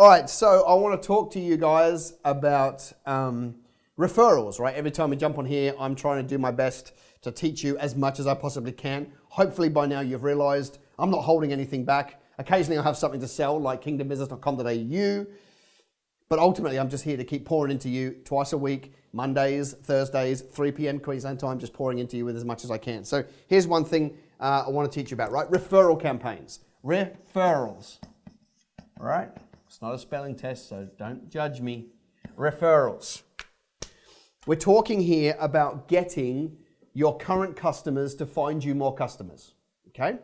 All right, so I want to talk to you guys about referrals, right? Every time we jump on here, I'm trying to do my best to teach you as much as I possibly can. Hopefully by now you've realized I'm not holding anything back. Occasionally I'll have something to sell like kingdombusiness.com.au, but ultimately I'm just here to keep pouring into you twice a week, Mondays, Thursdays, 3 p.m. Queensland time, just pouring into you with as much as I can. So here's one thing I want to teach you about, right? Referral campaigns. Referrals, all right? It's not a spelling test, so don't judge me. Referrals. We're talking here about getting your current customers to find you more customers, okay?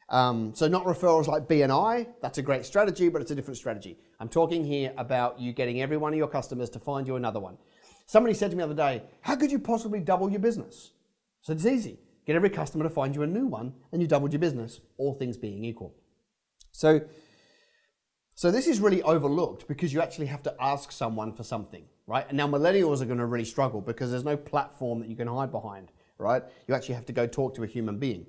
So not referrals like BNI, that's a great strategy, but it's a different strategy. I'm talking here about you getting every one of your customers to find you another one. Somebody said to me the other day, how could you possibly double your business? So it's easy. Get every customer to find you a new one and you doubled your business, all things being equal. So this is really overlooked because you actually have to ask someone for something, right? And now millennials are going to really struggle because there's no platform that you can hide behind, right? You actually have to go talk to a human being.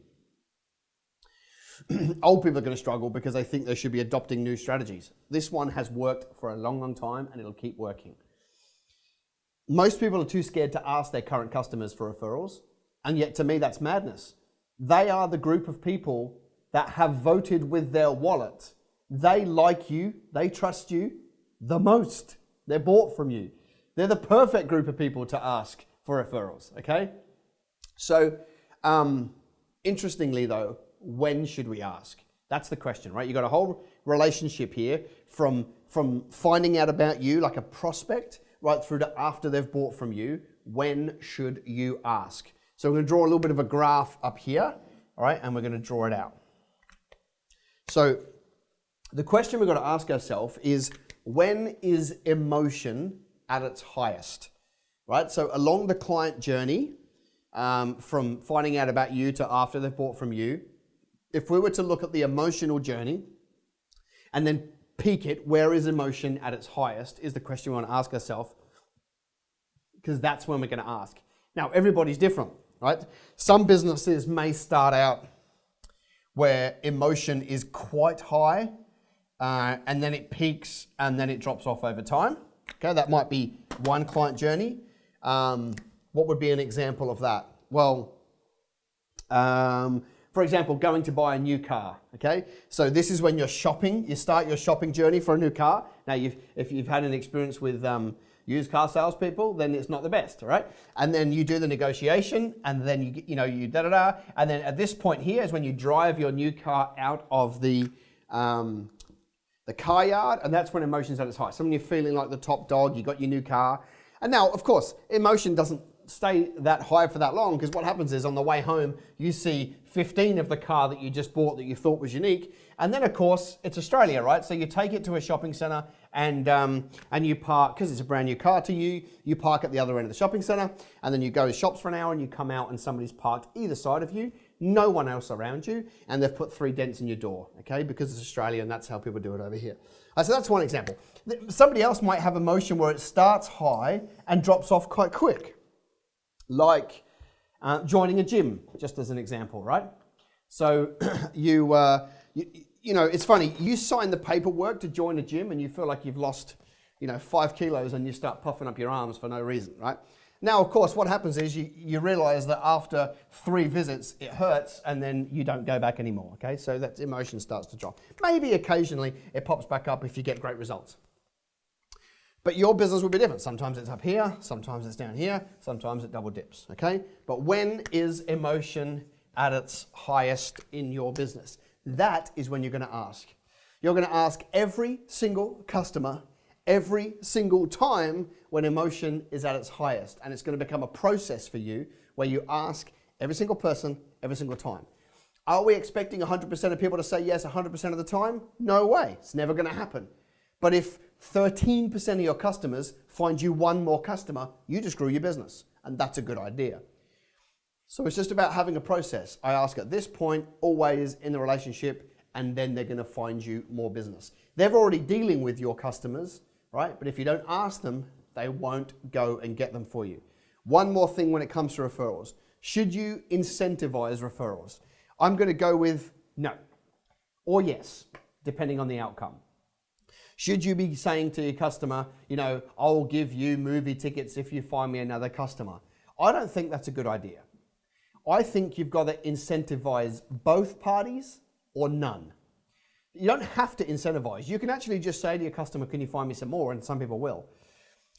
Old people are going to struggle because they think they should be adopting new strategies. This one has worked for a long, long time and it'll keep working. Most people are too scared to ask their current customers for referrals, and yet to me that's madness. They are the group of people that have voted with their wallet. They like you, they trust you the most. They're bought from you. They're the perfect group of people to ask for referrals, okay? So, interestingly though, when should we ask? That's the question, right? You've got a whole relationship here from finding out about you like a prospect right through to after they've bought from you. When should you ask? So we're going to draw a little bit of a graph up here, all right? And we're going to draw it out. So the question we've got to ask ourselves is, when is emotion at its highest, right? So along the client journey, from finding out about you to after they've bought from you, if we were to look at the emotional journey and then peak it, where is emotion at its highest, is the question we want to ask ourselves, because that's when we're going to ask. Now, everybody's different, right? Some businesses may start out where emotion is quite high, and then it peaks and then it drops off over time. Okay, that might be one client journey. What would be an example of that? Well, for example, going to buy a new car, okay? So this is when you're shopping, you start your shopping journey for a new car. Now, if you've had an experience with used car salespeople, then it's not the best, all right? And then you do the negotiation, and then you da-da-da, and then at this point here is when you drive your new car out of the car yard, and that's when emotion's at its highest. So when you're feeling like the top dog, you got your new car. And now, of course, emotion doesn't stay that high for that long, because what happens is on the way home, you see 15 of the car that you just bought that you thought was unique. And then, of course, it's Australia, right? So you take it to a shopping centre and you park, because it's a brand new car to you, you park at the other end of the shopping centre, and then you go to shops for an hour and you come out and somebody's parked either side of you, no one else around you, and they've put 3 dents in your door, okay? Because it's Australia and that's how people do it over here. So that's one example. Somebody else might have emotion where it starts high and drops off quite quick, like joining a gym, just as an example, right? So you know, it's funny, you sign the paperwork to join a gym and you feel like you've lost, 5 kilos and you start puffing up your arms for no reason, right? Now, of course, what happens is you realize that after 3 visits, it hurts and then you don't go back anymore, okay? So that emotion starts to drop. Maybe occasionally it pops back up if you get great results. But your business will be different. Sometimes it's up here, sometimes it's down here, sometimes it double dips, okay? But when is emotion at its highest in your business? That is when you're going to ask. You're going to ask every single customer every single time when emotion is at its highest. And it's going to become a process for you where you ask every single person every single time. Are we expecting 100% of people to say yes 100% of the time? No way. It's never going to happen. But if 13% of your customers find you one more customer, you just grew your business. And that's a good idea. So it's just about having a process. I ask at this point, always in the relationship, and then they're going to find you more business. They're already dealing with your customers, right? But if you don't ask them, they won't go and get them for you. One more thing when it comes to referrals. Should you incentivize referrals? I'm going to go with no or yes, depending on the outcome. Should you be saying to your customer, you know, I'll give you movie tickets if you find me another customer? I don't think that's a good idea. I think you've got to incentivize both parties or none. You don't have to incentivize. You can actually just say to your customer, can you find me some more? And some people will.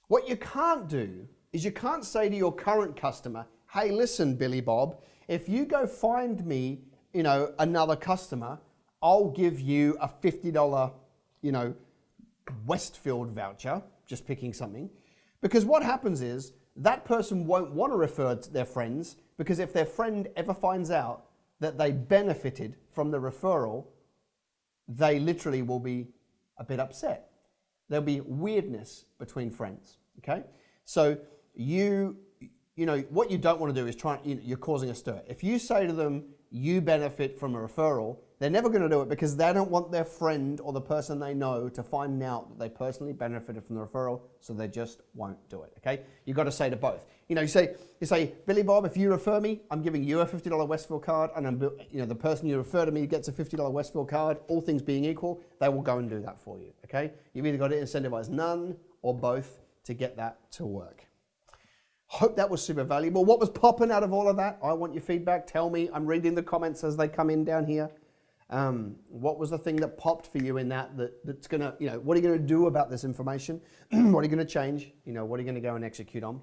What you can't do is you can't say to your current customer, hey, listen, Billy Bob, if you go find me, you know, another customer, I'll give you a $50, you know, Westfield voucher, just picking something. Because what happens is that person won't want to refer to their friends, because if their friend ever finds out that they benefited from the referral, they literally will be a bit upset. There'll be weirdness between friends, okay? So you know, what you don't want to do is you're causing a stir. If you say to them, you benefit from a referral, they're never going to do it because they don't want their friend or the person they know to find out that they personally benefited from the referral, so they just won't do it, okay? You've got to say to both. You know, you say, Billy Bob, if you refer me, I'm giving you a $50 Westfield card, and you know, the person you refer to me gets a $50 Westfield card. All things being equal, they will go and do that for you, okay? You've either got to incentivize none or both to get that to work. Hope that was super valuable. What was popping out of all of that? I want your feedback. Tell me. I'm reading the comments as they come in down here. What was the thing that popped for you in that's going to, you know, what are you going to do about this information? What are you going to change? You know, what are you going to go and execute on?